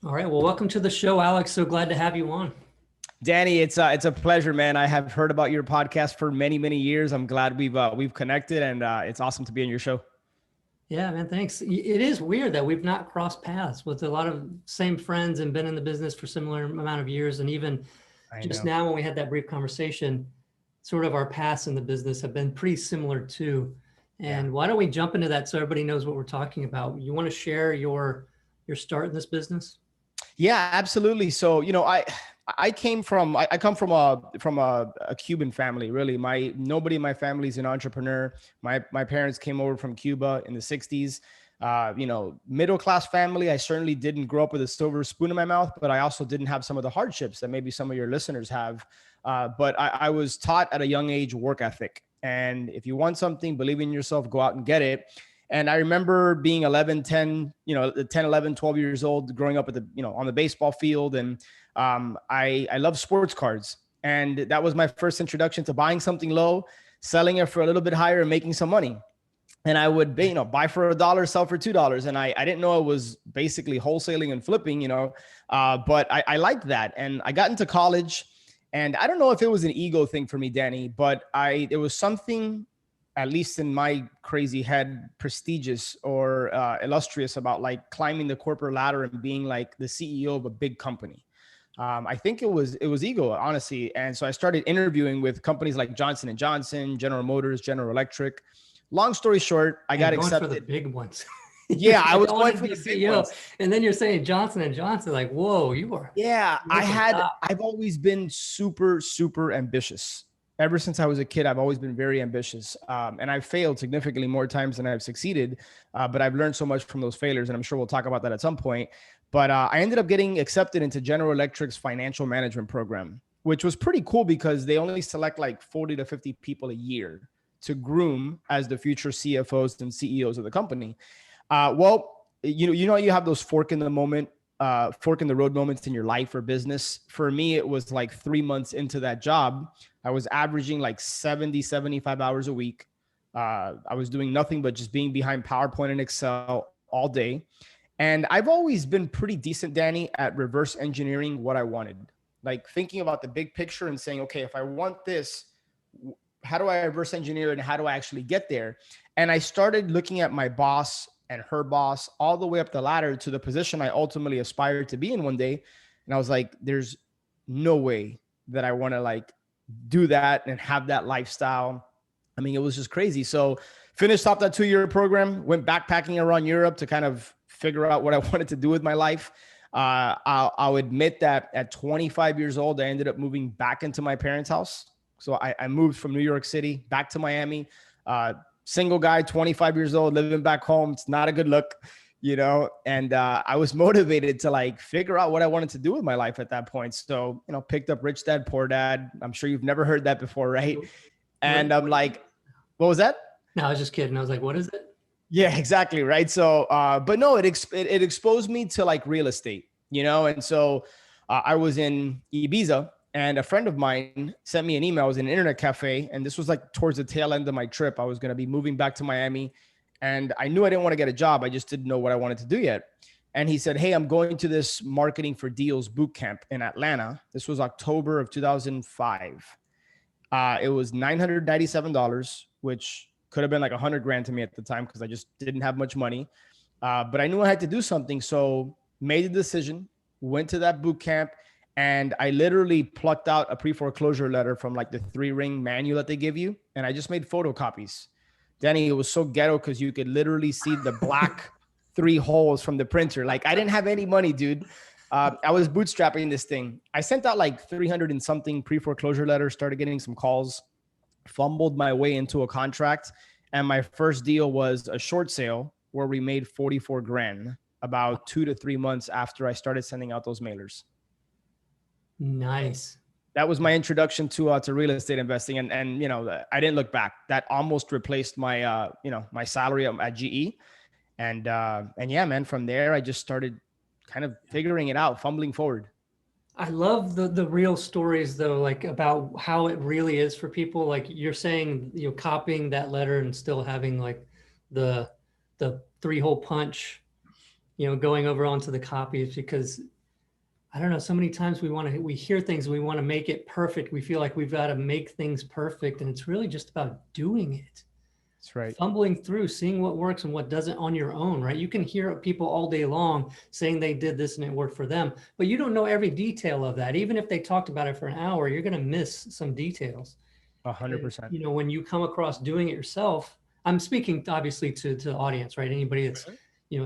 All right. Well, welcome to the show, Alex. So glad to have you on. Danny, it's a pleasure, man. I have heard about your podcast for many, many years. I'm glad we've connected, and it's awesome to be on your show. Yeah, man. Thanks. It is weird that we've not crossed paths with a lot of same friends and been in the business for similar amount of years. And even I just know. now, when we had that brief conversation, sort of our paths in the business have been pretty similar too. Yeah. And why don't we jump into that so everybody knows what we're talking about? You want to share your start in this business? Yeah, absolutely. So, I come from a Cuban family, really. Nobody in my family is an entrepreneur. My parents came over from Cuba in the 60s. Middle class family. I certainly didn't grow up with a silver spoon in my mouth, but I also didn't have some of the hardships that maybe some of your listeners have. But I was taught at a young age work ethic. And if you want something, believe in yourself, go out and get it. And I remember being 11, 10, 10, 11, 12 years old, growing up at on the baseball field. And I love sports cards. And that was my first introduction to buying something low, selling it for a little bit higher and making some money. And I would, buy for $1, sell for $2. And I didn't know it was basically wholesaling and flipping, but I liked that. And I got into college, and I don't know if it was an ego thing for me, Danny, but it was something, at least in my crazy head, prestigious or illustrious about like climbing the corporate ladder and being like the CEO of a big company. I think it was ego, honestly. And so I started interviewing with companies like Johnson and Johnson, General Motors, General Electric. Long story short, I got going for the accepted. big ones. Yeah, I Like, was I want going to for be the big CEO, ones. and then you're saying Johnson and Johnson. Like, whoa, Yeah, you're at the top. I've always been super, super ambitious. Ever since I was a kid, I've always been very ambitious. And I've failed significantly more times than I've succeeded. But I've learned so much from those failures. And I'm sure we'll talk about that at some point. But I ended up getting accepted into General Electric's financial management program, which was pretty cool because they only select like 40 to 50 people a year to groom as the future CFOs and CEOs of the company. You have those fork in the road moments in your life or business. For me, it was like 3 months into that job. I was averaging like 70, 75 hours a week. I was doing nothing but just being behind PowerPoint and Excel all day. And I've always been pretty decent, Danny, at reverse engineering what I wanted. Like thinking about the big picture and saying, okay, if I want this, how do I reverse engineer it and how do I actually get there? And I started looking at my boss and her boss all the way up the ladder to the position I ultimately aspired to be in one day. And I was like, there's no way that I want to like do that and have that lifestyle. I mean, it was just crazy. So finished off that 2-year program, went backpacking around Europe to kind of figure out what I wanted to do with my life. I'll admit that at 25 years old, I ended up moving back into my parents' house. So I moved from New York City back to Miami. Single guy, 25 years old, living back home. It's not a good look, and I was motivated to like figure out what I wanted to do with my life at that point. So, picked up Rich Dad, Poor Dad. I'm sure you've never heard that before, right? And I'm like, what was that? No, I was just kidding. I was like, what is it? Yeah, exactly. Right. So, but no, it exposed me to like real estate, and so I was in Ibiza, and a friend of mine sent me an email. I was in an internet cafe, and this was like towards the tail end of my trip. I was going to be moving back to Miami, and I knew I didn't want to get a job. I just didn't know what I wanted to do yet. And he said, hey, I'm going to this marketing for deals boot camp in Atlanta. This was October of 2005. It was $997, which could have been like 100 grand to me at the time because I just didn't have much money. But I knew I had to do something. So made the decision, went to that boot camp, and I literally plucked out a pre-foreclosure letter from like the 3-ring manual that they give you. And I just made photocopies. Danny, it was so ghetto because you could literally see the black 3 holes from the printer. Like I didn't have any money, dude. I was bootstrapping this thing. I sent out like 300 and something pre-foreclosure letters, started getting some calls, fumbled my way into a contract. And my first deal was a short sale where we made 44 grand about 2 to 3 months after I started sending out those mailers. Nice. That was my introduction to real estate investing. And I didn't look back. That almost replaced my, my salary at GE. And yeah, man, from there, I just started kind of figuring it out, fumbling forward. I love the real stories though, like about how it really is for people. Like you're saying, copying that letter and still having like the 3-hole punch going over onto the copy is because I don't know, so many times we hear things, we want to make it perfect. We feel like we've got to make things perfect. And it's really just about doing it, That's right. fumbling through, seeing what works and what doesn't on your own, right? You can hear people all day long saying they did this and it worked for them, but you don't know every detail of that. Even if they talked about it for an hour, you're going to miss some details. 100%. When you come across doing it yourself, I'm speaking obviously to the audience, right? Anybody that's,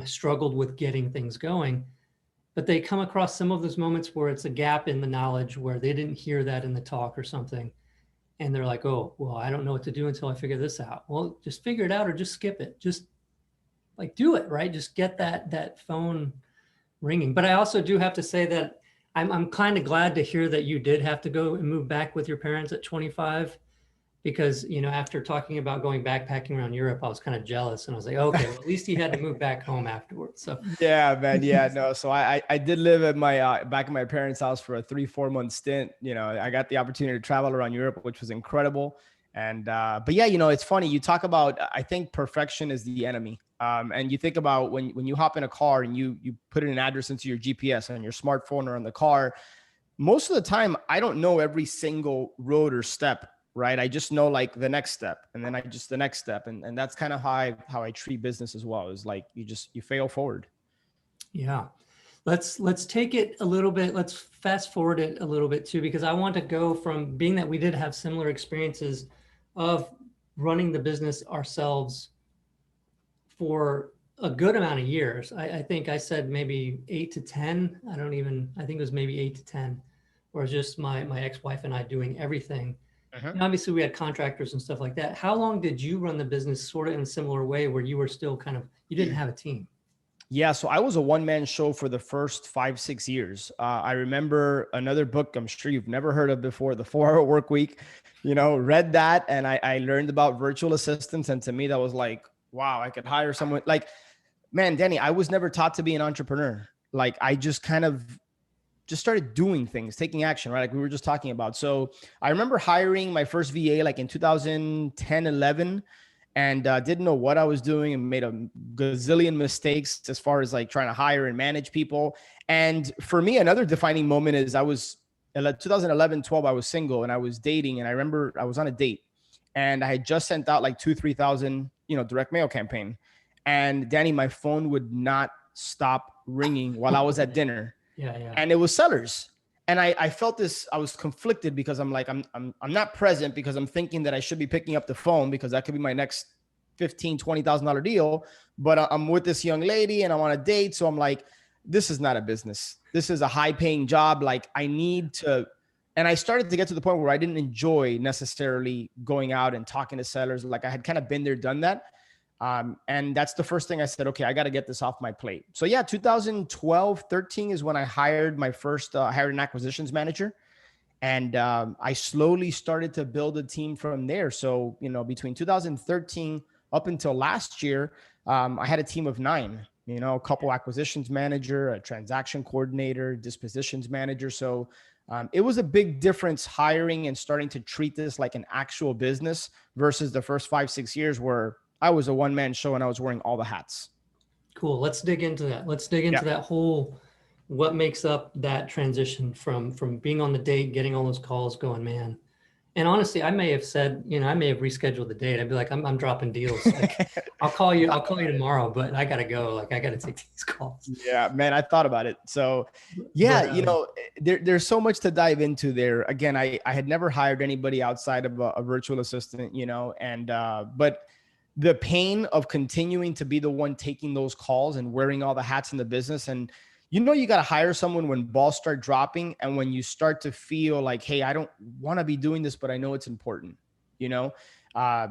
struggled with getting things going, but they come across some of those moments where it's a gap in the knowledge where they didn't hear that in the talk or something. And they're like, oh, well, I don't know what to do until I figure this out. Well, just figure it out or just skip it. Just like do it, right? Just get that phone ringing. But I also do have to say that I'm kind of glad to hear that you did have to go and move back with your parents at 25, because, after talking about going backpacking around Europe, I was kind of jealous and I was like, okay, well, at least he had to move back home afterwards. So Yeah, man. Yeah, no. So I did live at my back at my parents' house for a 3-4 month stint. I got the opportunity to travel around Europe, which was incredible. And but yeah, it's funny. You talk about, I think perfection is the enemy. And you think about when you hop in a car and you put in an address into your GPS on your smartphone or on the car. Most of the time, I don't know every single road or step, right? I just know like the next step, and then the next step, and that's kind of how I treat business as well. Is like you fail forward. yeah, let's take it a little bit. Let's fast forward it a little bit too, because I want to go from being that we did have similar experiences of running the business ourselves for a good amount of years. I think I said maybe 8 to 10. I think it was maybe 8 to 10, where it's just my ex-wife and I doing everything. And obviously we had contractors and stuff like that. How long did you run the business sort of in a similar way where you were still you didn't have a team? Yeah, so I was a one-man show for the first 5-6 years. I remember another book I'm sure you've never heard of before, The 4 Hour Work Week. Read that, and I learned about virtual assistants, and to me that was like, wow, I could hire someone. Like, man, Danny, I was never taught to be an entrepreneur. Like, I just kind of just started doing things, taking action, right? Like we were just talking about. So I remember hiring my first VA like in 2010, 11, and didn't know what I was doing and made a gazillion mistakes as far as like trying to hire and manage people. And for me, another defining moment is 2011, 12, I was single and I was dating. And I remember I was on a date and I had just sent out like 3,000, direct mail campaign. And Danny, my phone would not stop ringing while I was at dinner. Yeah. And it was sellers. And I felt this, I was conflicted because I'm like, I'm not present because I'm thinking that I should be picking up the phone because that could be my next $15,000, $20,000 deal. But I'm with this young lady and I'm on a date. So I'm like, this is not a business. This is a high paying job. Like I need to, and I started to get to the point where I didn't enjoy necessarily going out and talking to sellers. Like I had kind of been there, done that. And that's the first thing I said, okay, I got to get this off my plate. So yeah, 2012, 13 is when I hired my first, hired an acquisitions manager. And I slowly started to build a team from there. So, between 2013 up until last year, I had a team of 9, a couple acquisitions manager, a transaction coordinator, dispositions manager. So it was a big difference hiring and starting to treat this like an actual business versus the first 5-6 years where I was a one-man show and I was wearing all the hats. Cool. Let's dig into that. Let's dig into that whole, what makes up that transition from being on the date, getting all those calls going, man. And honestly, I may have said, I may have rescheduled the date. I'd be like, I'm dropping deals. Like, I'll call you tomorrow, but I got to go. Like, I got to take these calls. Yeah, man, I thought about it. So yeah, there's so much to dive into there. Again, I had never hired anybody outside of a virtual assistant, and, but the pain of continuing to be the one taking those calls and wearing all the hats in the business. And, you got to hire someone when balls start dropping and when you start to feel like, hey, I don't want to be doing this, but I know it's important,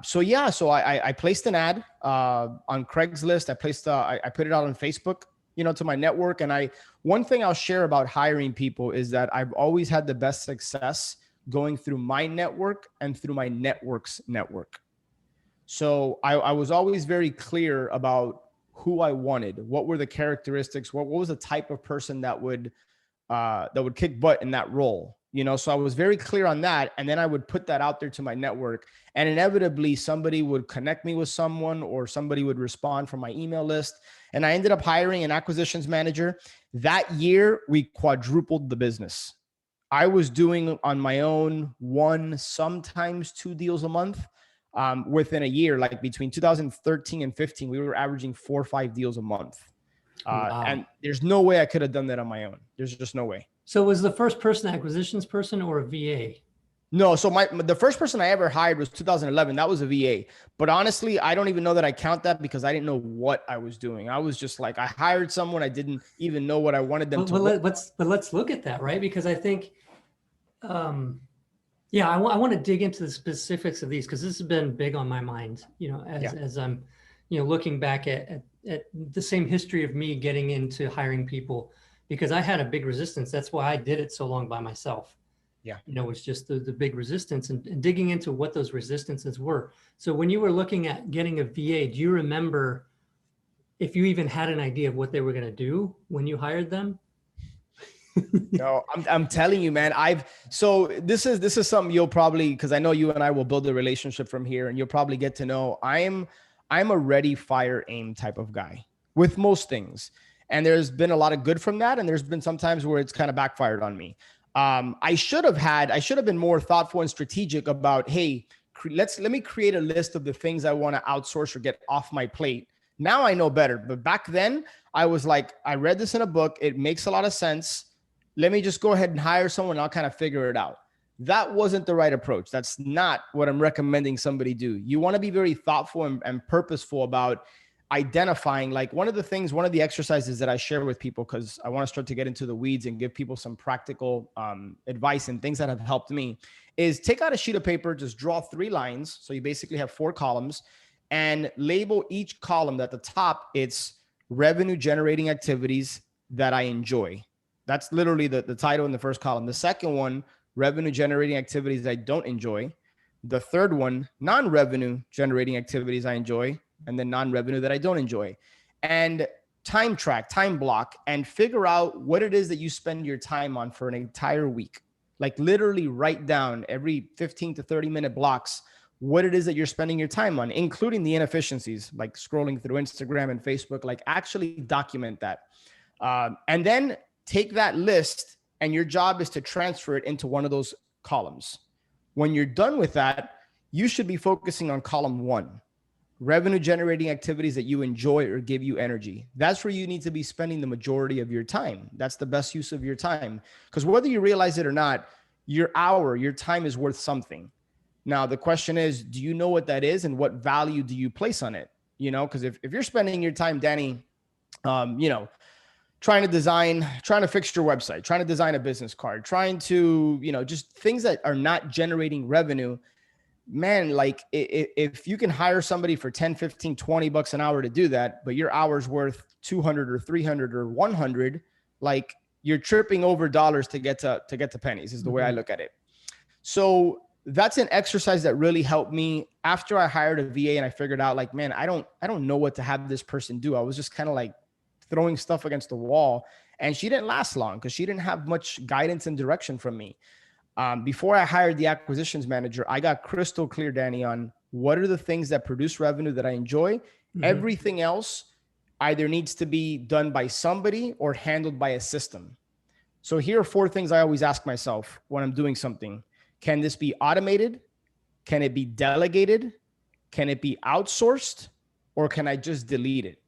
So yeah, so I placed an ad on Craigslist. I put it out on Facebook, to my network. And one thing I'll share about hiring people is that I've always had the best success going through my network and through my network's network. So I was always very clear about who I wanted, what were the characteristics, what was the type of person that would that would kick butt in that role. So I was very clear on that. And then I would put that out there to my network, and inevitably somebody would connect me with someone, or somebody would respond from my email list. And I ended up hiring an acquisitions manager. That year, we quadrupled the business. I was doing on my own one, sometimes two deals a month. Within a year, like between 2013 and 15, we were averaging 4 or 5 deals a month. Wow. And there's no way I could have done that on my own. There's just no way. So was the first person acquisitions person or a VA? No, so the first person I ever hired was 2011. That was a VA. But honestly, I don't even know that I count that, because I didn't know what I was doing. I was just like, I hired someone. I didn't even know what I wanted them to. But let's look at that, right? Because I think, yeah, I want to dig into the specifics of these, because this has been big on my mind, as I'm, looking back at the same history of me getting into hiring people, because I had a big resistance. That's why I did it so long by myself. Yeah. It's just the big resistance, and digging into what those resistances were. So when you were looking at getting a VA, do you remember if you even had an idea of what they were going to do when you hired them? No, I'm telling you, man. So this is something you'll probably, because I know you and I will build a relationship from here, and you'll probably get to know. I'm a ready, fire, aim type of guy with most things. And there's been a lot of good from that. And there's been some times where it's kind of backfired on me. I should have been more thoughtful and strategic about, hey, let me create a list of the things I want to outsource or get off my plate. Now I know better. But back then I was like, I read this in a book. It makes a lot of sense. Let me just go ahead and hire someone. I'll kind of figure it out. That wasn't the right approach. That's not what I'm recommending somebody do. You want to be very thoughtful and purposeful about identifying, like one of the exercises that I share with people, because I want to start to get into the weeds and give people some practical advice and things that have helped me, is take out a sheet of paper, just draw 3 lines. So you basically have 4 columns, and label each column. At the top, it's revenue generating activities that I enjoy. That's literally the title in the first column. The second one, revenue generating activities I don't enjoy. The third one, non-revenue generating activities I enjoy, and then non-revenue that I don't enjoy. And time block, and figure out what it is that you spend your time on for an entire week. Like literally write down every 15 to 30 minute blocks what it is that you're spending your time on, including the inefficiencies, like scrolling through Instagram and Facebook. Like actually document that. And then take that list, and your job is to transfer it into one of those columns. When you're done with that, you should be focusing on column 1. Revenue generating activities that you enjoy or give you energy. That's where you need to be spending the majority of your time. That's the best use of your time. Because whether you realize it or not, your time is worth something. Now, the question is, do you know what that is, and what value do you place on it? Because if you're spending your time, Danny, trying to fix your website, trying to design a business card, trying to, just things that are not generating revenue, man, like if you can hire somebody for 10, 15, 20 bucks an hour to do that, but your hour's worth 200 or 300 or 100, like you're tripping over dollars to get to pennies is the way I look at it. So that's an exercise that really helped me after I hired a VA, and I figured out, like, man, I don't know what to have this person do. I was just kind of like throwing stuff against the wall, and she didn't last long because she didn't have much guidance and direction from me. Before I hired the acquisitions manager, I got crystal clear, Danny, on what are the things that produce revenue that I enjoy. Everything else either needs to be done by somebody or handled by a system. So here are 4 things I always ask myself when I'm doing something. Can this be automated? Can it be delegated? Can it be outsourced? Or can I just delete it?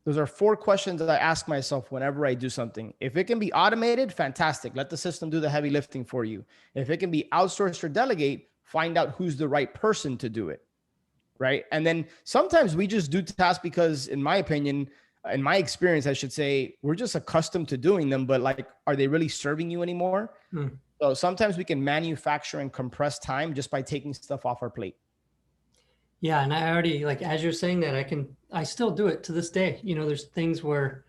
Those are 4 questions that I ask myself whenever I do something. If it can be automated, fantastic. Let the system do the heavy lifting for you. If it can be outsourced or delegate, find out who's the right person to do it. Right. And then sometimes we just do tasks because, in my opinion, in my experience, I should say, we're just accustomed to doing them, but like, are they really serving you anymore? So sometimes we can manufacture and compress time just by taking stuff off our plate. Yeah. And I already, like, as you're saying that, I still do it to this day. There's things where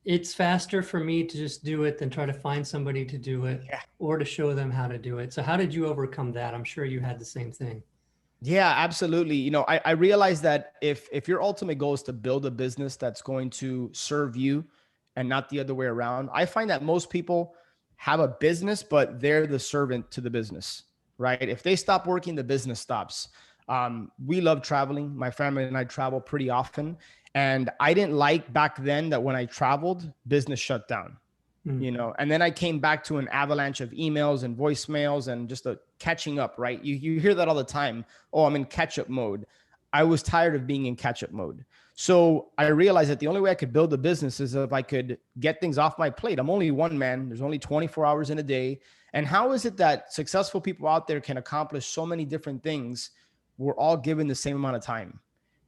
it's faster for me to just do it than try to find somebody to do it or to show them how to do it. So how did you overcome that? I'm sure you had the same thing. Yeah, absolutely. I realized that if your ultimate goal is to build a business that's going to serve you and not the other way around. I find that most people have a business, but they're the servant to the business, right? If they stop working, the business stops. We love traveling. My family and I travel pretty often. And I didn't like back then that when I traveled, business shut down, Mm. and then I came back to an avalanche of emails and voicemails and just a catching up, right? You hear that all the time. Oh, I'm in catch up mode. I was tired of being in catch up mode. So I realized that the only way I could build a business is if I could get things off my plate. I'm only one man. There's only 24 hours in a day. And how is it that successful people out there can accomplish so many different things? We're all given the same amount of time.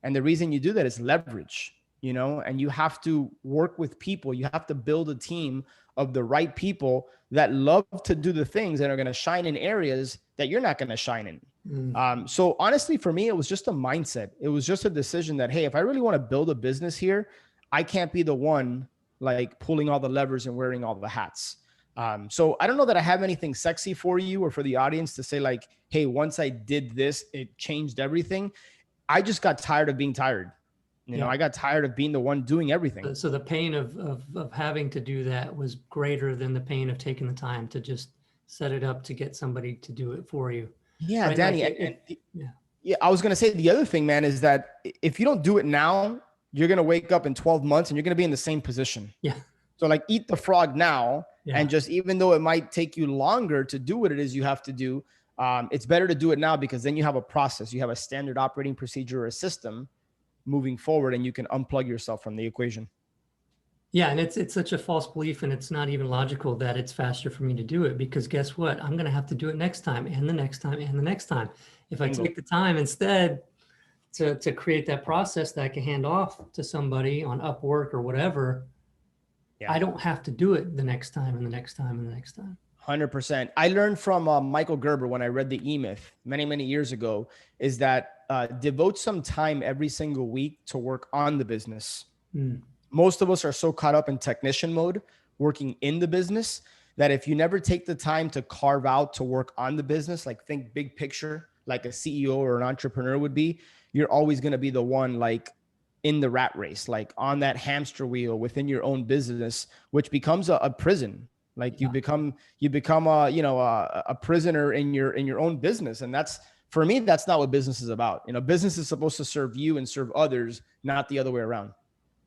And the reason you do that is leverage, and you have to work with people. You have to build a team of the right people that love to do the things that are going to shine in areas that you're not going to shine in. So honestly, for me, it was just a mindset. It was just a decision that, hey, if I really want to build a business here, I can't be the one like pulling all the levers and wearing all the hats. So I don't know that I have anything sexy for you or for the audience to say like, hey, once I did this, it changed everything. I just got tired of being tired. I got tired of being the one doing everything. So the pain of having to do that was greater than the pain of taking the time to just set it up to get somebody to do it for you. Yeah, right? Danny. Like yeah, I was going to say the other thing, man, is that if you don't do it now, you're going to wake up in 12 months and you're going to be in the same position. Yeah. So like eat the frog now. Yeah. And just, even though it might take you longer to do what it is you have to do, it's better to do it now, because then you have a process, you have a standard operating procedure or a system moving forward, and you can unplug yourself from the equation. Yeah. And it's such a false belief, and it's not even logical that it's faster for me to do it, because guess what? I'm going to have to do it next time and the next time and the next time. If I take the time instead to create that process that I can hand off to somebody on Upwork or whatever, I don't have to do it the next time and the next time and the next time. 100%. I learned from Michael Gerber when I read the E-Myth many, many years ago, is that devote some time every single week to work on the business. Most of us are so caught up in technician mode, working in the business, that if you never take the time to carve out to work on the business, like think big picture, like a CEO or an entrepreneur would be, you're always going to be the one like in the rat race, like on that hamster wheel within your own business, which becomes a prison. Like you become a prisoner in your own business. And that's, for me, that's not what business is about. Business is supposed to serve you and serve others, not the other way around.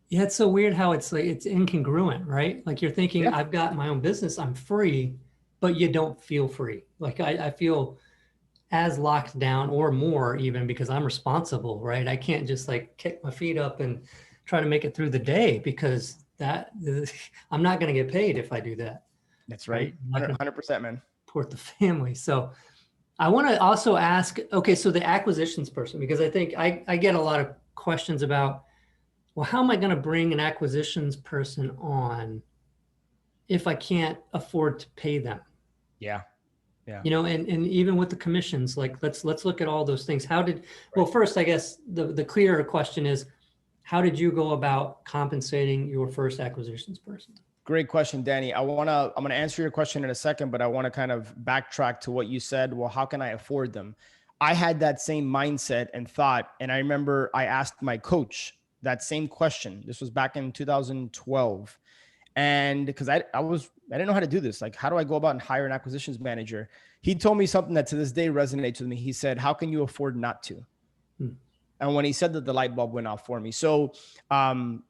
Yeah. It's so weird how it's like, it's incongruent, right? Like you're thinking, I've got my own business, I'm free, but you don't feel free. Like I feel as locked down or more, even, because I'm responsible, right? I can't just like kick my feet up and try to make it through the day, because I'm not going to get paid if I do that. That's right. 100%, man. Support the family. So I want to also ask, okay, so the acquisitions person, because I think I get a lot of questions about, well, how am I going to bring an acquisitions person on if I can't afford to pay them? Yeah. Yeah. And even with the commissions, like let's look at all those things. Well, first, I guess the clearer question is, how did you go about compensating your first acquisitions person? Great question, Danny. I'm going to answer your question in a second, but I want to kind of backtrack to what you said. Well, how can I afford them? I had that same mindset and thought. And I remember I asked my coach that same question. This was back in 2012. And because I didn't know how to do this. Like, how do I go about and hire an acquisitions manager? He told me something that to this day resonates with me. He said, how can you afford not to? And when he said that, the light bulb went off for me. So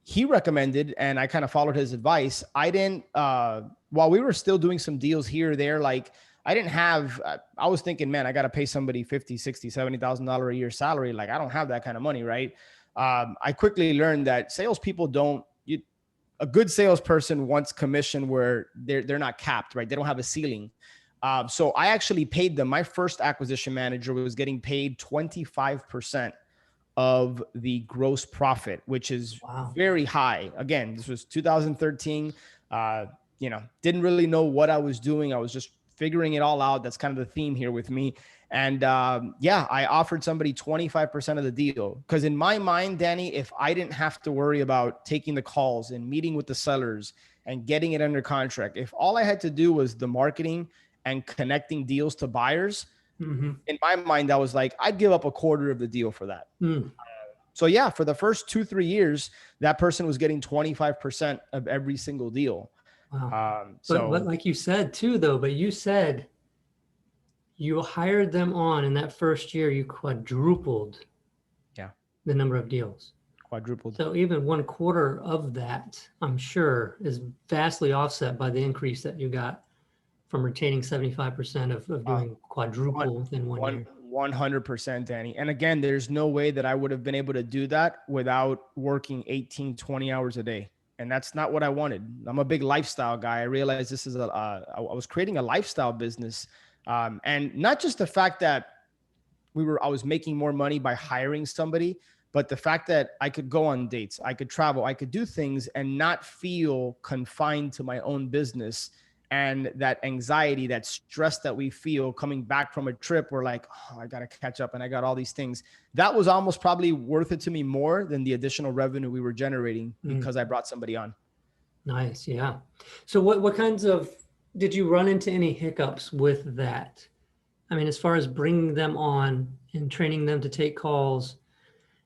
he recommended, and I kind of followed his advice. I didn't, while we were still doing some deals here or there, like I didn't have, I was thinking, man, I got to pay somebody $50,000, $60,000, $70,000 a year salary. Like I don't have that kind of money, right? I quickly learned that salespeople a good salesperson wants commission where they're not capped, right? They don't have a ceiling. So I actually paid them. My first acquisition manager was getting paid 25% of the gross profit, which is very high. Again, this was 2013. Didn't really know what I was doing. I was just figuring it all out. That's kind of the theme here with me. And I offered somebody 25% of the deal, because in my mind, Danny, if I didn't have to worry about taking the calls and meeting with the sellers and getting it under contract, if all I had to do was the marketing and connecting deals to buyers, in my mind, I was like, I'd give up a quarter of the deal for that. So yeah, for the first 2-3 years, that person was getting 25% of every single deal. Wow. But So like you said too, though, but you said you hired them on in that first year, you quadrupled yeah, the number of deals. quadrupled. So even 1/4 of that, I'm sure, is vastly offset by the increase that you got from retaining 75% of Uh, doing one, quadruple within 1 year. 100%, Danny. And again, there's no way that I would have been able to do that without working 18, 20 hours a day. And that's not what I wanted. I'm a big lifestyle guy. I realized this is I was creating a lifestyle business. And not just the fact that I was making more money by hiring somebody, but the fact that I could go on dates, I could travel, I could do things and not feel confined to my own business. And that anxiety, that stress that we feel coming back from a trip, we're like, oh, I got to catch up and I got all these things. That was almost probably worth it to me more than the additional revenue we were generating because I brought somebody on. Nice. Yeah. So what kinds of, did you run into any hiccups with that? I mean, as far as bringing them on and training them to take calls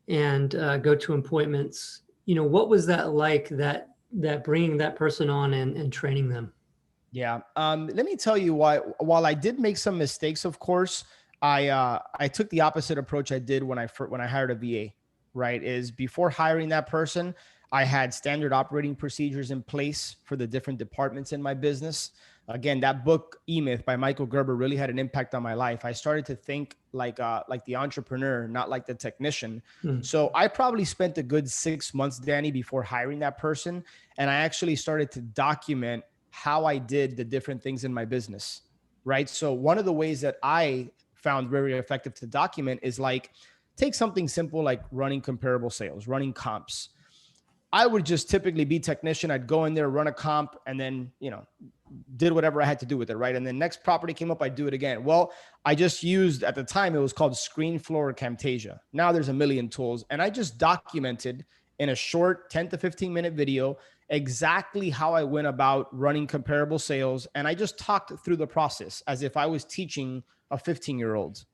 and go to appointments, what was that like, that bringing that person on and training them? Yeah. Let me tell you why. While I did make some mistakes, of course, I took the opposite approach I did when I hired a VA. Right, is before hiring that person, I had standard operating procedures in place for the different departments in my business. Again, that book E-Myth by Michael Gerber really had an impact on my life. I started to think like the entrepreneur, not like the technician. Hmm. So I probably spent a good 6 months, Danny, before hiring that person, and I actually started to document how I did the different things in my business, right? So one of the ways that I found very effective to document is like, take something simple like running comparable sales, running comps. I would just typically be technician. I'd go in there, run a comp, and then, did whatever I had to do with it, right? And then next property came up, I'd do it again. Well, I just used, at the time, it was called ScreenFlow Camtasia. Now there's a million tools. And I just documented in a short 10 to 15 minute video exactly how I went about running comparable sales. And I just talked through the process as if I was teaching a 15-year-old.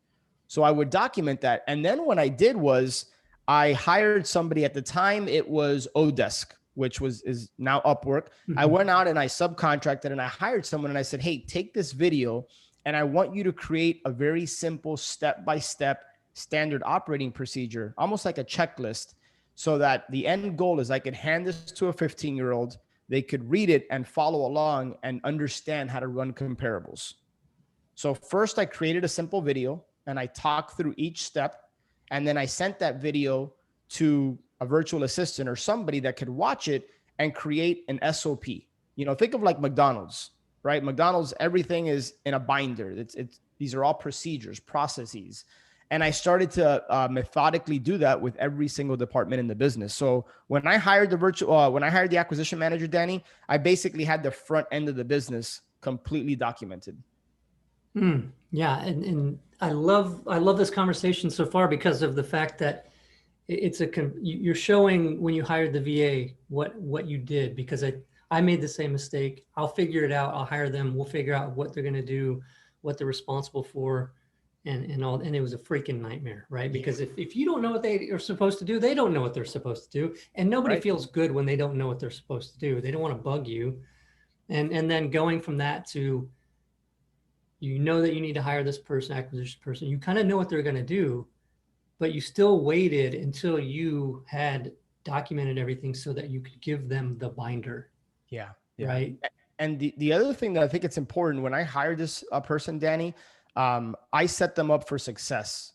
So I would document that. And then what I did was I hired somebody. At the time, it was Odesk, which is now Upwork. I went out and I subcontracted and I hired someone and I said, hey, take this video and I want you to create a very simple step-by-step standard operating procedure, almost like a checklist, so that the end goal is I could hand this to a 15-year-old, they could read it and follow along and understand how to run comparables. So first I created a simple video and I talked through each step. And then I sent that video to a virtual assistant or somebody that could watch it and create an SOP. Think of like McDonald's, right? McDonald's, everything is in a binder. These are all procedures, processes. And I started to methodically do that with every single department in the business. So when I hired the acquisition manager, Danny, I basically had the front end of the business completely documented. Yeah, and I love this conversation so far because of the fact that you're showing when you hired the VA what you did, because I made the same mistake. I'll figure it out. I'll hire them. We'll figure out what they're going to do, what they're responsible for, and all. And it was a freaking nightmare, right? Because if you don't know what they are supposed to do, they don't know what they're supposed to do, and nobody Right. feels good when they don't know what they're supposed to do. They don't want to bug you, and then going from that to, that you need to hire this person, acquisition person. You kind of know what they're going to do, but you still waited until you had documented everything so that you could give them the binder. Yeah. Right. And the other thing that I think it's important, when I hired this person, Danny, I set them up for success.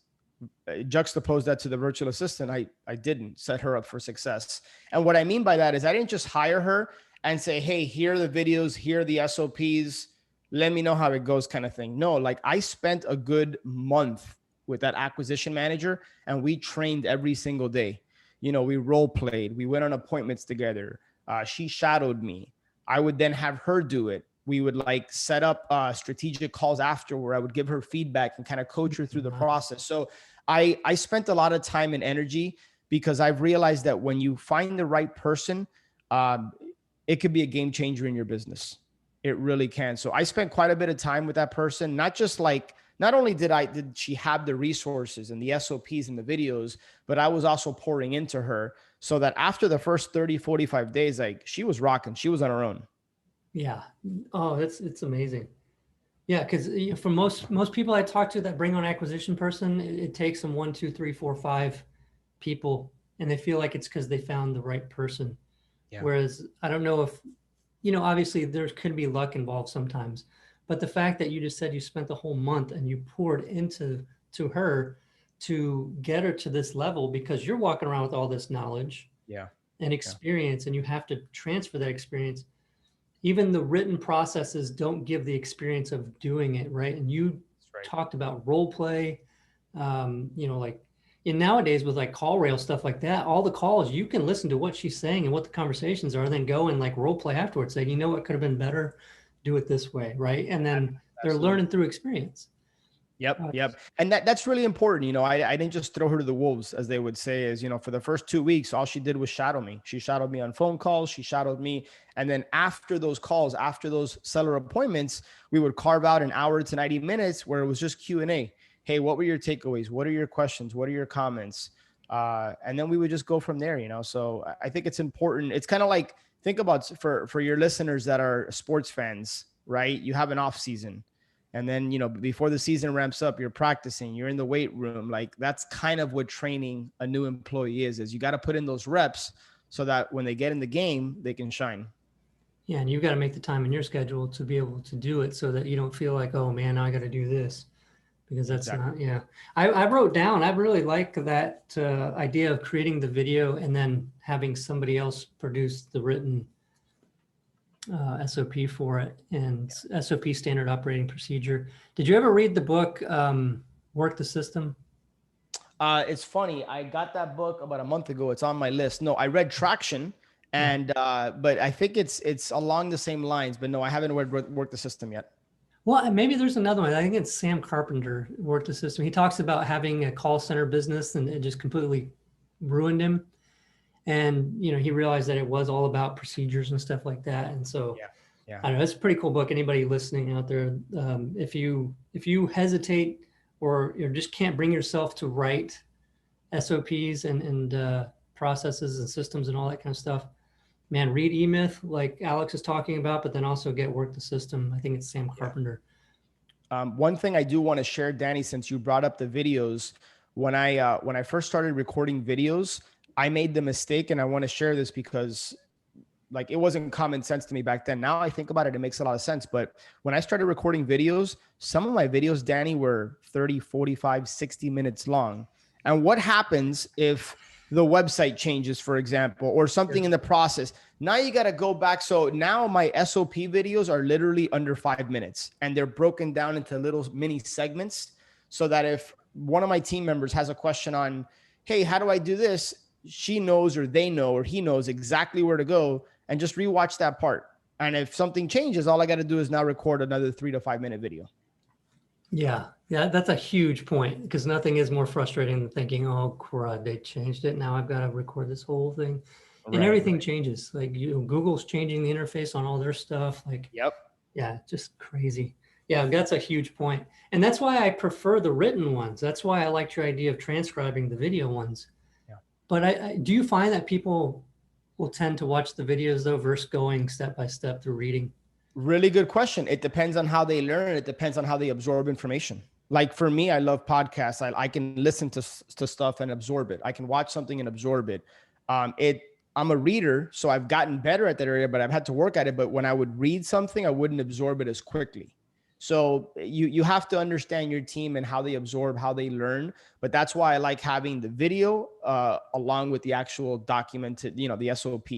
Juxtapose that to the virtual assistant. I didn't set her up for success. And what I mean by that is I didn't just hire her and say, hey, here are the videos, here are the SOPs, let me know how it goes, kind of thing. No, like I spent a good month with that acquisition manager and we trained every single day. We role played, we went on appointments together. She shadowed me. I would then have her do it. We would like set up strategic calls after where I would give her feedback and kind of coach her through the process. So I spent a lot of time and energy because I've realized that when you find the right person, it could be a game changer in your business. It really can. So I spent quite a bit of time with that person, not not only did she have the resources and the SOPs and the videos, but I was also pouring into her so that after the first 30, 45 days, like she was rocking, she was on her own. Yeah. Oh, it's amazing. Yeah, because for most people I talk to that bring on acquisition person, it takes them 1, 2, 3, 4, 5 people, and they feel like it's because they found the right person. Yeah. Whereas I don't know if, obviously there could be luck involved sometimes, but the fact that you just said you spent the whole month and you poured into to her to get her to this level because you're walking around with all this knowledge Yeah. and experience, and you have to transfer that experience. Even the written processes don't give the experience of doing it, right? And you talked about role play, like in nowadays with like call rail stuff like that, all the calls you can listen to what she's saying and what the conversations are, then go and like role play afterwards, say, what could have been better, do it this way, right? And then they're learning through experience. Yep. And that's really important. I didn't just throw her to the wolves, as they would say, for the first 2 weeks, all she did was shadow me. She shadowed me on phone calls. She shadowed me. And then after those calls, after those seller appointments, we would carve out an hour to 90 minutes where it was just Q&A. Hey, what were your takeaways? What are your questions? What are your comments? And then we would just go from there, So I think it's important. It's kind of like, think about for your listeners that are sports fans, right? You have an off season. And then, before the season ramps up, you're practicing, you're in the weight room. Like that's kind of what training a new employee is you got to put in those reps so that when they get in the game, they can shine. Yeah. And you've got to make the time in your schedule to be able to do it so that you don't feel like, oh man, now I got to do this, because that's not, I wrote down, I really like that idea of creating the video and then having somebody else produce the written SOP for it, and SOP, standard operating procedure. Did you ever read the book, Work the System? It's funny. I got that book about a month ago. It's on my list. No, I read Traction, and but I think it's along the same lines. But no, I haven't read Work the System yet. Well, maybe there's another one. I think it's Sam Carpenter, Work the System. He talks about having a call center business and it just completely ruined him. And, he realized that it was all about procedures and stuff like that. And so, I don't know, it's a pretty cool book. Anybody listening out there, if you hesitate or just can't bring yourself to write SOPs and processes and systems and all that kind of stuff, man, read E-Myth like Alex is talking about, but then also get Work the System. I think it's Sam Carpenter. One thing I do want to share, Danny, since you brought up the videos, when I first started recording videos, I made the mistake, and I want to share this because like it wasn't common sense to me back then. Now I think about it, it makes a lot of sense. But when I started recording videos, some of my videos, Danny, were 30, 45, 60 minutes long. And what happens if the website changes, for example, or something in the process? Now you got to go back. So now my SOP videos are literally under 5 minutes, and they're broken down into little mini segments so that if one of my team members has a question on, hey, how do I do this? She knows, or they know, or he knows exactly where to go and just rewatch that part. And if something changes, all I got to do is now record another 3 to 5 minute video. Yeah, that's a huge point, because nothing is more frustrating than thinking, oh crud, they changed it. Now I've got to record this whole thing. And everything changes. Like Google's changing the interface on all their stuff. Like, yeah, just crazy. Yeah, that's a huge point. And that's why I prefer the written ones. That's why I liked your idea of transcribing the video ones. But do you find that people will tend to watch the videos though versus going step by step through reading? Really good question. It depends on how they learn. It depends on how they absorb information. Like for me, I love podcasts. I can listen to stuff and absorb it. I can watch something and absorb it. I'm a reader, so I've gotten better at that area, but I've had to work at it. But when I would read something, I wouldn't absorb it as quickly. So you have to understand your team and how they absorb, how they learn. But that's why I like having the video along with the actual documented, the SOP,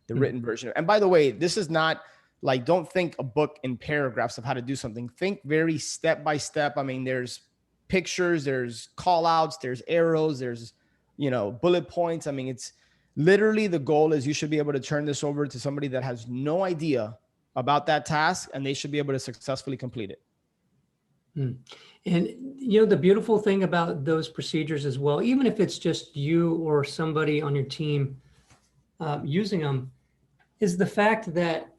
the written version. And by the way, this is not like, don't think a book in paragraphs of how to do something. Think very step by step. I mean, there's pictures, there's call outs, there's arrows, there's, bullet points. I mean, it's literally, the goal is you should be able to turn this over to somebody that has no idea about that task, and they should be able to successfully complete it. And the beautiful thing about those procedures as well, even if it's just you or somebody on your team using them, is the fact that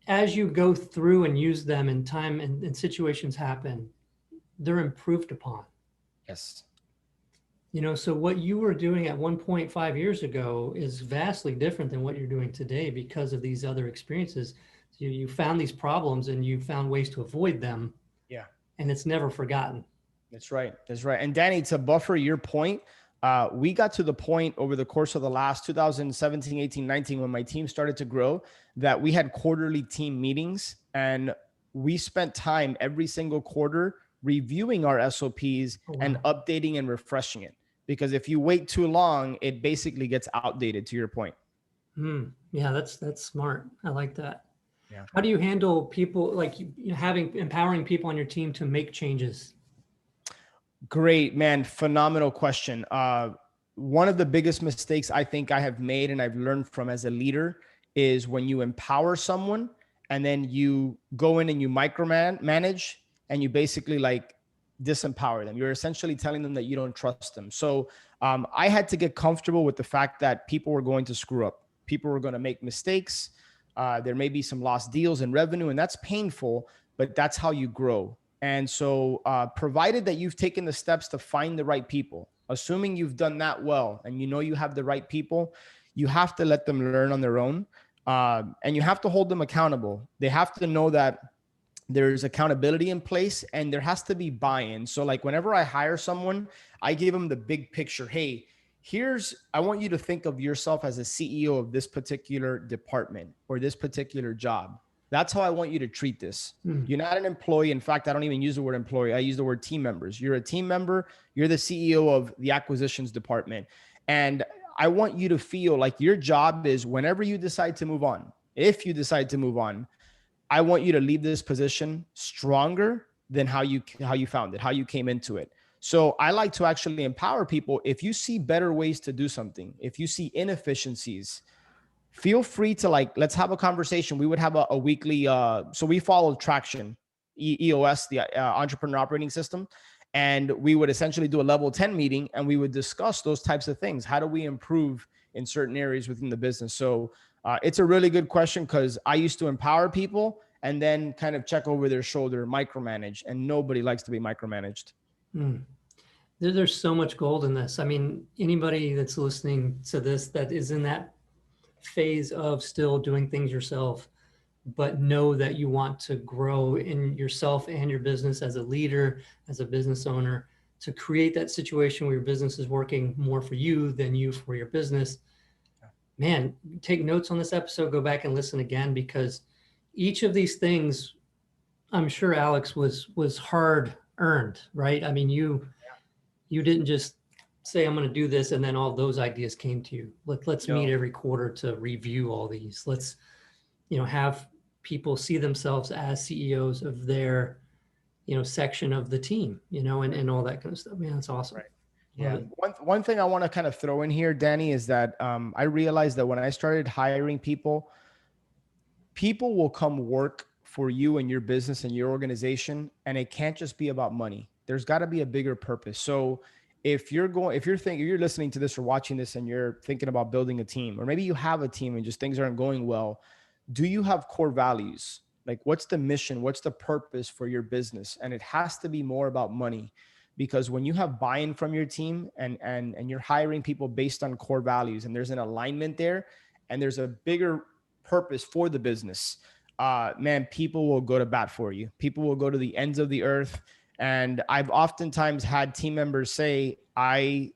as you go through and use them in time and situations happen, they're improved upon. Yes. So what you were doing at 1.5 years ago is vastly different than what you're doing today because of these other experiences. So you found these problems and you found ways to avoid them, Yeah. and it's never forgotten. That's right. That's right. And Danny, to buffer your point, we got to the point over the course of the last 2017, 18, 19, when my team started to grow, that we had quarterly team meetings, and we spent time every single quarter reviewing our SOPs and updating and refreshing it. Because if you wait too long, it basically gets outdated, to your point. Yeah, that's smart. I like that. Yeah. How do you handle people, like empowering people on your team to make changes? Great, man. Phenomenal question. One of the biggest mistakes I think I have made and I've learned from as a leader is when you empower someone and then you go in and you micromanage and you basically like disempower them. You're essentially telling them that you don't trust them. So I had to get comfortable with the fact that people were going to screw up. People were going to make mistakes. There may be some lost deals and revenue, and that's painful, but that's how you grow. And so, provided that you've taken the steps to find the right people, assuming you've done that well and you know you have the right people, you have to let them learn on their own. And you have to hold them accountable. They have to know that there's accountability in place and there has to be buy-in. So like whenever I hire someone, I give them the big picture. Hey, I want you to think of yourself as a CEO of this particular department or this particular job. That's how I want you to treat this. You're not an employee. In fact, I don't even use the word employee. I use the word team members. You're a team member. You're the CEO of the acquisitions department. And I want you to feel like your job is whenever you decide to move on, if you decide to move on, I want you to leave this position stronger than how you found it, how you came into it. So I like to actually empower people. If you see better ways to do something, if you see inefficiencies, feel free to let's have a conversation. We would have a weekly, so we follow Traction, EOS, the Entrepreneur Operating System. And we would essentially do a level 10 meeting and we would discuss those types of things. How do we improve in certain areas within the business? So it's a really good question because I used to empower people and then kind of check over their shoulder, micromanage, and nobody likes to be micromanaged. There's so much gold in this. I mean, anybody that's listening to this that is in that phase of still doing things yourself, but know that you want to grow in yourself and your business as a leader, as a business owner, to create that situation where your business is working more for you than you for your business. Man, take notes on this episode, go back and listen again, because each of these things, I'm sure, Alex, was hard earned, right? I mean, you didn't just say, I'm going to do this, and then all those ideas came to you. Let's meet every quarter to review all these. Let's, have people see themselves as CEOs of their, section of the team, and all that kind of stuff. Man, that's awesome. Right. Yeah. One thing I want to kind of throw in here, Danny, is that I realized that when I started hiring people will come work for you and your business and your organization, and it can't just be about money. There's got to be a bigger purpose. So if you're listening to this or watching this and you're thinking about building a team, or maybe you have a team and just things aren't going well, do you have core values? Like, what's the mission? What's the purpose for your business? And it has to be more about money, because when you have buy-in from your team and you're hiring people based on core values and there's an alignment there and there's a bigger purpose for the business, man, people will go to bat for you. People will go to the ends of the earth. And I've oftentimes had team members say, I'm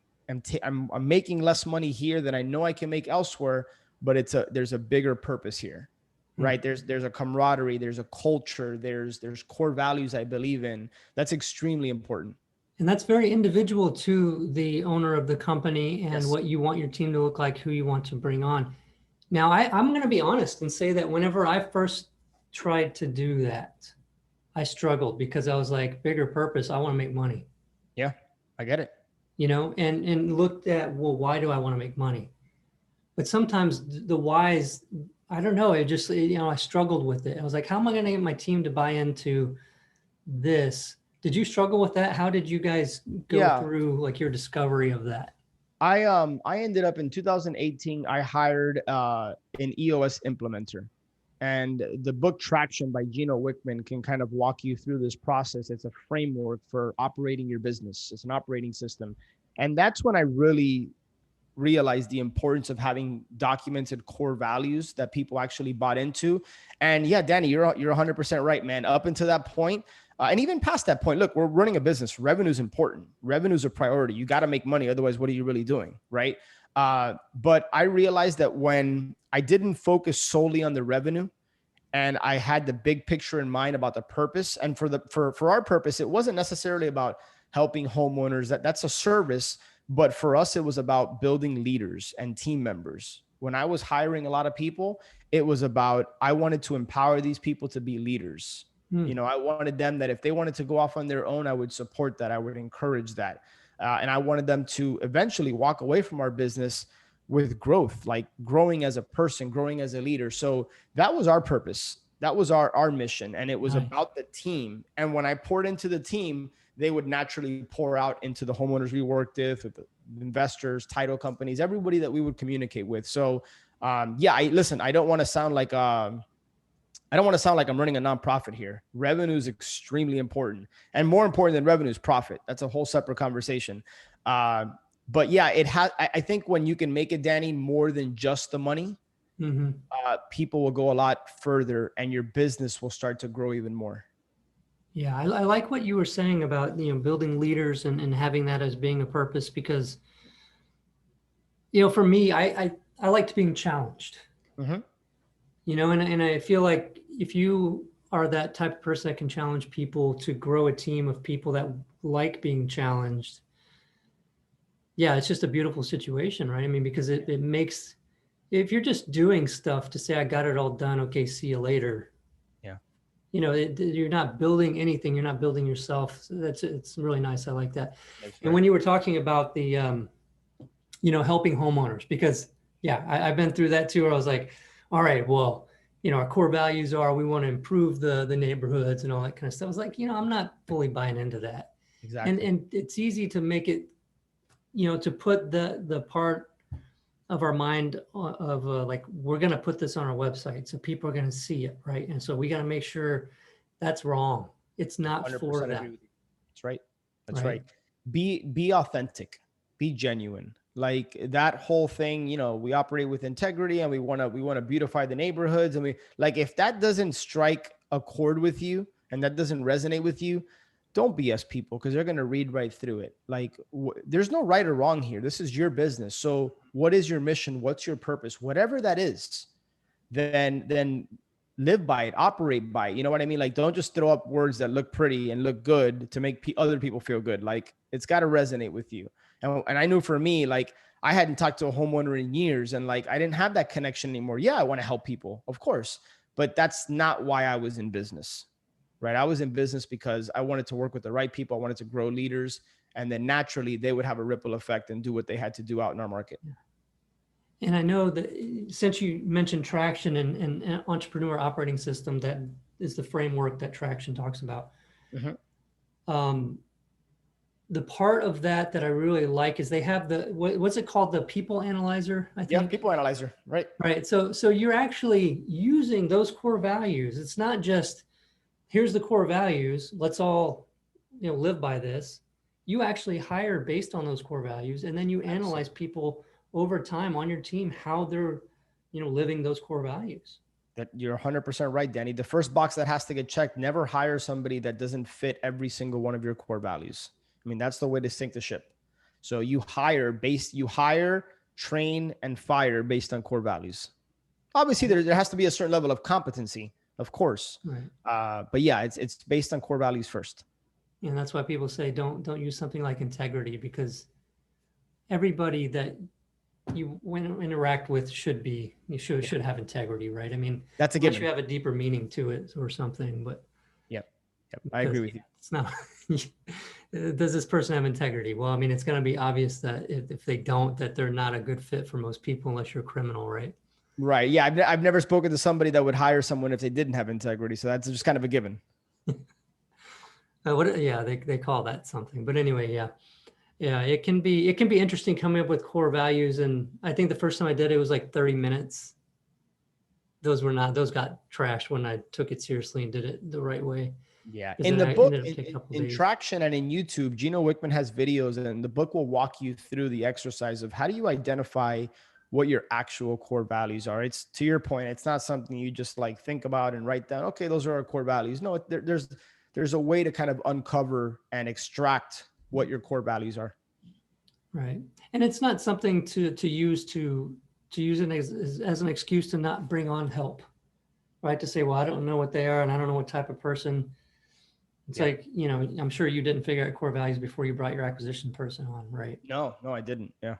making less money here than I know I can make elsewhere, but there's a bigger purpose here, right? There's a camaraderie, there's a culture, there's core values I believe in. That's extremely important. And that's very individual to the owner of the company and Yes. what you want your team to look like, who you want to bring on. Now, I'm going to be honest and say that whenever I first tried to do that, I struggled because I was like, bigger purpose, I want to make money. Yeah, I get it. And looked at, well, why do I want to make money? But sometimes the whys, I don't know, it just, I struggled with it. I was like, how am I going to get my team to buy into this? Did you struggle with that? How did you guys go through like your discovery of that? I ended up in 2018, I hired an EOS implementer. And the book Traction by Gino Wickman can kind of walk you through this process. It's a framework for operating your business. It's an operating system. And that's when I really realized the importance of having documented core values that people actually bought into. And yeah, Danny, you're 100% right, man. Up until that point, and even past that point, look, we're running a business. Revenue is important. Revenue is a priority. You got to make money. Otherwise, what are you really doing? Right. But I realized that when I didn't focus solely on the revenue, and I had the big picture in mind about the purpose. And for our purpose, it wasn't necessarily about helping homeowners. That's a service. But for us, it was about building leaders and team members. When I was hiring a lot of people, it was about, I wanted to empower these people to be leaders. I wanted them that if they wanted to go off on their own, I would support that. I would encourage that. And I wanted them to eventually walk away from our business with growth, like growing as a person, growing as a leader. So that was our purpose. That was our mission. And it was about the team. And when I poured into the team, they would naturally pour out into the homeowners we worked with the investors, title companies, everybody that we would communicate with. So listen, I don't want to sound like I'm running a nonprofit here. Revenue is extremely important, and more important than revenue is profit. That's a whole separate conversation. But yeah, I think when you can make it, Danny, more than just the money, people will go a lot further and your business will start to grow even more. Yeah, I like what you were saying about, building leaders and having that as being a purpose, because, for me, I liked being challenged, and I feel like if you are that type of person that can challenge people to grow a team of people that like being challenged, yeah, it's just a beautiful situation, right? I mean, because it makes, if you're just doing stuff to say, I got it all done, okay, see you later. You're not building anything. You're not building yourself. So it's really nice. I like that. And when you were talking about the, helping homeowners, because I've been through that too, where I was like, all right, well, our core values are, we want to improve the neighborhoods and all that kind of stuff. I was like, I'm not fully buying into that. Exactly. And it's easy to make it, to put the part of our mind of like, we're going to put this on our website so people are going to see it, right? And so we got to make sure that's wrong. It's not for that. Agree with you. That's right. That's right. Be authentic, be genuine. Like that whole thing, we operate with integrity and we want to beautify the neighborhoods. And if that doesn't strike a chord with you and that doesn't resonate with you, don't BS people, because they're going to read right through it. Like there's no right or wrong here. This is your business. So what is your mission? What's your purpose? Whatever that is, then live by it, operate by it. You know what I mean? Like, don't just throw up words that look pretty and look good to make other people feel good. Like it's got to resonate with you. And I knew for me, like I hadn't talked to a homeowner in years and like, I didn't have that connection anymore. Yeah. I want to help people, of course, but that's not why I was in business. Right. I was in business because I wanted to work with the right people. I wanted to grow leaders, and then naturally they would have a ripple effect and do what they had to do out in our market. And I know that since you mentioned Traction and entrepreneur operating system, that is the framework that Traction talks about. The part of that I really like is they have what's it called? The people analyzer, I think. Yeah, people analyzer. Right. Right. So you're actually using those core values. It's not just, here's the core values, let's all, live by this. You actually hire based on those core values, and then you analyze people over time on your team, how they're, living those core values. That you're 100% right, Danny. The first box that has to get checked: never hire somebody that doesn't fit every single one of your core values. I mean, that's the way to sink the ship. So you hire, train, and fire based on core values. Obviously, there has to be a certain level of competency, of course. Right. But yeah, it's based on core values first. And that's why people say don't use something like integrity, because everybody that you interact with should have integrity, right? I mean, that's a given. You have a deeper meaning to it or something, but yep, I agree with you. It's not. Does this person have integrity? Well, I mean, it's going to be obvious that if they don't, that they're not a good fit for most people, unless you're a criminal, right? Right. Yeah. I've never spoken to somebody that would hire someone if they didn't have integrity. So that's just kind of a given. They call that something. But anyway, yeah, it can be interesting coming up with core values. And I think the first time I did it was like 30 minutes. those got trashed when I took it seriously and did it the right way. Yeah. Because In then the I book, ended up taking a couple in days. Traction and in YouTube, Gino Wickman has videos, and the book will walk you through the exercise of how do you identify what your actual core values are. It's, to your point, it's not something you just like think about and write down, okay, those are our core values. No, there's a way to kind of uncover and extract what your core values are. Right. And it's not something to use it as an excuse to not bring on help, right? To say, well, I don't know what they are and I don't know what type of person. It's like, I'm sure you didn't figure out core values before you brought your acquisition person on, right? No, I didn't. Yeah.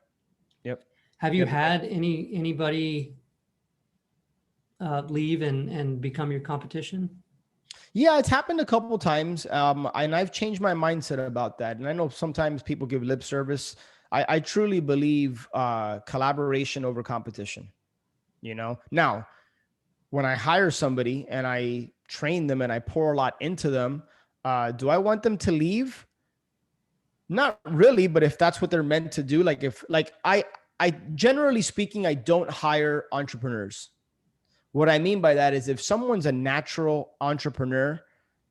Yep. Have you Yep. had anybody leave and become your competition? Yeah, it's happened a couple of times. And I've changed my mindset about that. And I know sometimes people give lip service. I truly believe collaboration over competition. Now, when I hire somebody and I train them and I pour a lot into them, do I want them to leave? Not really, but if that's what they're meant to do, I generally speaking, I don't hire entrepreneurs. What I mean by that is if someone's a natural entrepreneur,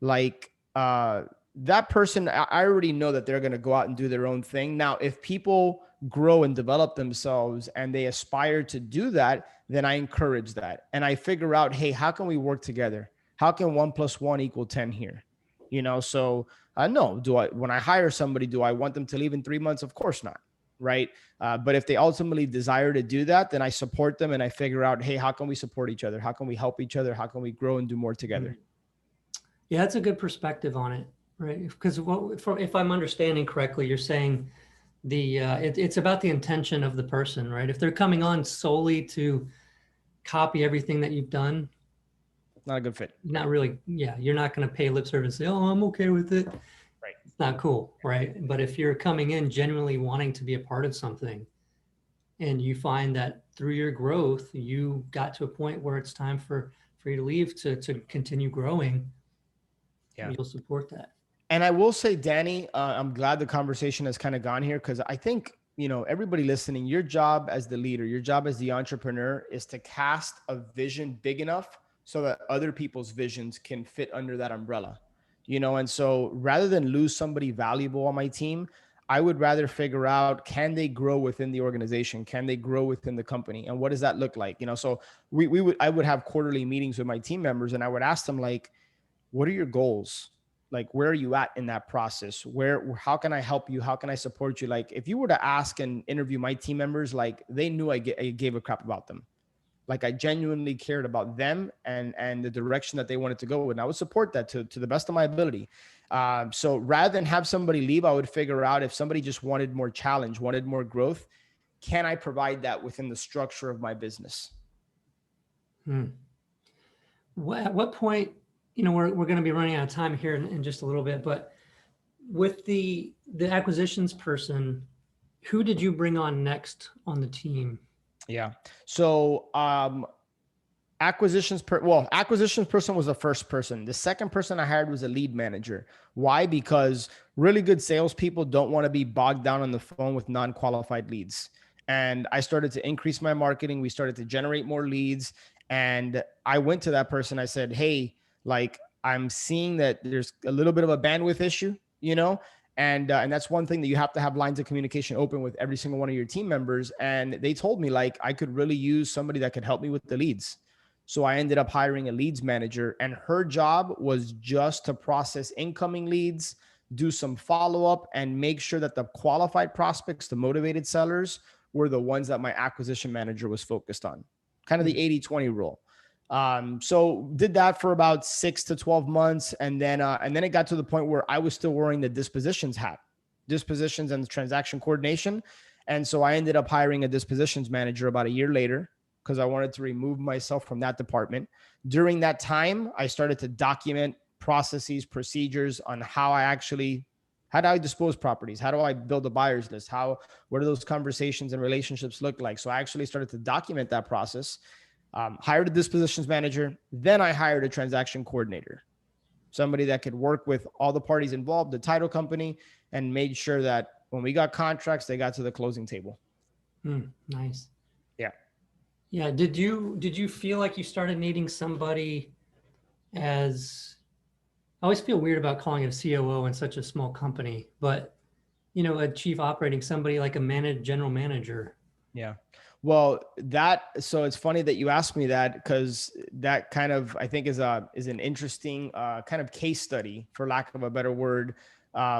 like that person, I already know that they're going to go out and do their own thing. Now, if people grow and develop themselves and they aspire to do that, then I encourage that. And I figure out, hey, how can we work together? How can 1 + 1 = 10 here? So no, when I hire somebody, do I want them to leave in 3 months? Of course not. Right. But if they ultimately desire to do that, then I support them and I figure out, hey, how can we support each other? How can we help each other? How can we grow and do more together? Yeah, that's a good perspective on it, right? Because if I'm understanding correctly, you're saying it's about the intention of the person, right? If they're coming on solely to copy everything that you've done, not a good fit. Not really. Yeah, you're not going to pay lip service and say, "Oh, I'm okay with it." Right. It's not cool, right? But if you're coming in genuinely wanting to be a part of something, and you find that through your growth, you got to a point where it's time for you to leave to continue growing, you'll support that. And I will say, Danny, I'm glad the conversation has kind of gone here because I think, everybody listening, your job as the leader, your job as the entrepreneur is to cast a vision big enough so that other people's visions can fit under that umbrella, and so rather than lose somebody valuable on my team, I would rather figure out, can they grow within the organization? Can they grow within the company? And what does that look like? So I would have quarterly meetings with my team members and I would ask them, like, what are your goals? Like, where are you at in that process? How can I help you? How can I support you? Like, if you were to ask and interview my team members, like, they knew I gave a crap about them. Like, I genuinely cared about them and the direction that they wanted to go. And I would support that to the best of my ability. So rather than have somebody leave, I would figure out if somebody just wanted more challenge, wanted more growth, can I provide that within the structure of my business? At what point, we're going to be running out of time here in just a little bit, but with the acquisitions person, who did you bring on next on the team? Yeah. So, acquisitions person was the first person. The second person I hired was a lead manager. Why? Because really good salespeople don't want to be bogged down on the phone with non-qualified leads. And I started to increase my marketing. We started to generate more leads. And I went to that person. I said, hey, like, I'm seeing that there's a little bit of a bandwidth issue, and that's one thing that you have to have lines of communication open with every single one of your team members. And they told me, like, I could really use somebody that could help me with the leads. So I ended up hiring a leads manager, and her job was just to process incoming leads, do some follow-up, and make sure that the qualified prospects, the motivated sellers, were the ones that my acquisition manager was focused on. Kind of the 80-20 rule. So did that for about 6 to 12 months. And then it got to the point where I was still wearing the dispositions hat, dispositions and the transaction coordination. And so I ended up hiring a dispositions manager about a year later because I wanted to remove myself from that department. During that time, I started to document processes, procedures on how do I dispose properties? How do I build a buyer's list? What do those conversations and relationships look like? So I actually started to document that process. Hired a dispositions manager. Then I hired a transaction coordinator, somebody that could work with all the parties involved, the title company, and made sure that when we got contracts, they got to the closing table. Nice. Yeah. Yeah. Did you feel like you started needing somebody as, I always feel weird about calling it a COO in such a small company, but a chief operating, somebody like a general manager. Yeah. Well, so it's funny that you asked me that, because that kind of, I think, is an interesting kind of case study, for lack of a better word,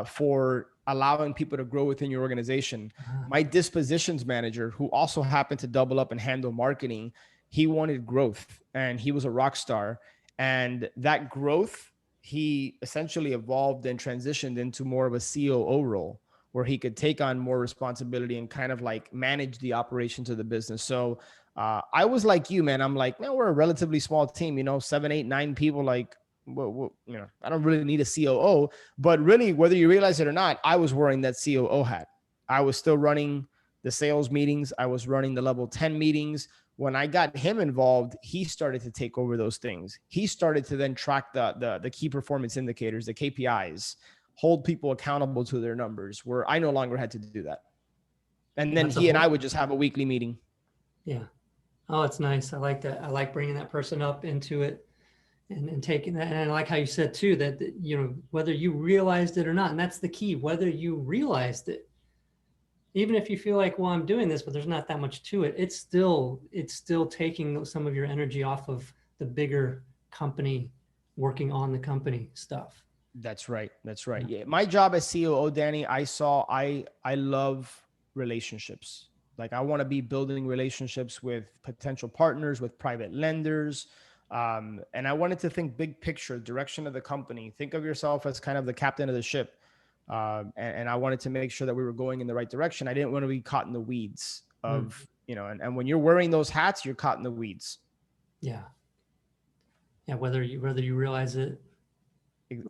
for allowing people to grow within your organization. Uh-huh. My dispositions manager, who also happened to double up and handle marketing, he wanted growth and he was a rock star. And that growth, he essentially evolved and transitioned into more of a COO role, where he could take on more responsibility and kind of like manage the operations of the business. So I was like you, man. I'm like, man, we're a relatively small team, 7, 8, 9 people. Like, well, I don't really need a COO. But really, whether you realize it or not, I was wearing that COO hat. I was still running the sales meetings. I was running the level 10 meetings. When I got him involved, he started to take over those things. He started to then track the key performance indicators, the KPIs, hold people accountable to their numbers, where I no longer had to do that. And then That's a he and I whole, would just have a weekly meeting. yeah. Oh, it's nice. I like that. I like bringing that person up into it and taking that. And I like how you said too, that, whether you realized it or not, and that's the key, whether you realized it, even if you feel like, well, I'm doing this, but there's not that much to it. It's still taking some of your energy off of the bigger company, working on the company stuff. That's right. That's right. Yeah. My job as COO, Danny, I love relationships. Like, I want to be building relationships with potential partners, with private lenders. And I wanted to think big picture, direction of the company. Think of yourself as kind of the captain of the ship. And I wanted to make sure that we were going in the right direction. I didn't want to be caught in the weeds Mm. of, and when you're wearing those hats, you're caught in the weeds. Yeah. Yeah. Whether you realize it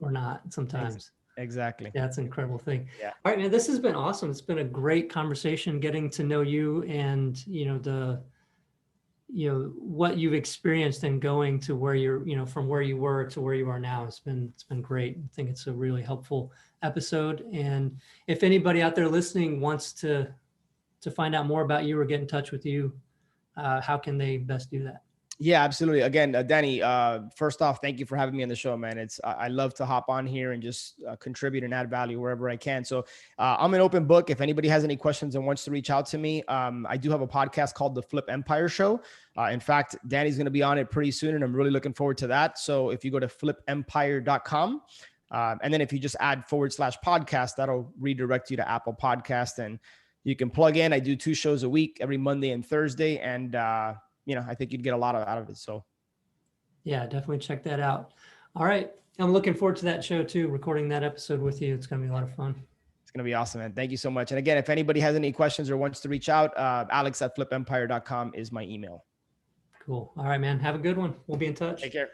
or not sometimes. Exactly. Yeah, that's an incredible thing. Yeah. All right, man, this has been awesome. It's been a great conversation getting to know you and, what you've experienced and going to where you're, from where you were to where you are now. It's been great. I think it's a really helpful episode. And if anybody out there listening wants to find out more about you or get in touch with you, how can they best do that? Yeah, absolutely. Again, Danny, first off, thank you for having me on the show, man. I love to hop on here and just contribute and add value wherever I can. So I'm an open book. If anybody has any questions and wants to reach out to me, I do have a podcast called The Flip Empire Show. In fact, Danny's going to be on it pretty soon, and I'm really looking forward to that. So if you go to flipempire.com, and then if you just add /podcast, that'll redirect you to Apple Podcast, and you can plug in. I do 2 shows a week, every Monday and Thursday. And, I think you'd get a lot out of it. So Yeah, definitely check that out. All right. I'm looking forward to that show too, recording that episode with you. It's going to be a lot of fun. it's going to be awesome, man. Thank you so much. And again, if anybody has any questions or wants to reach out, alex@flipempire.com is my email. Cool. All right, man. Have a good one. We'll be in touch. Take care.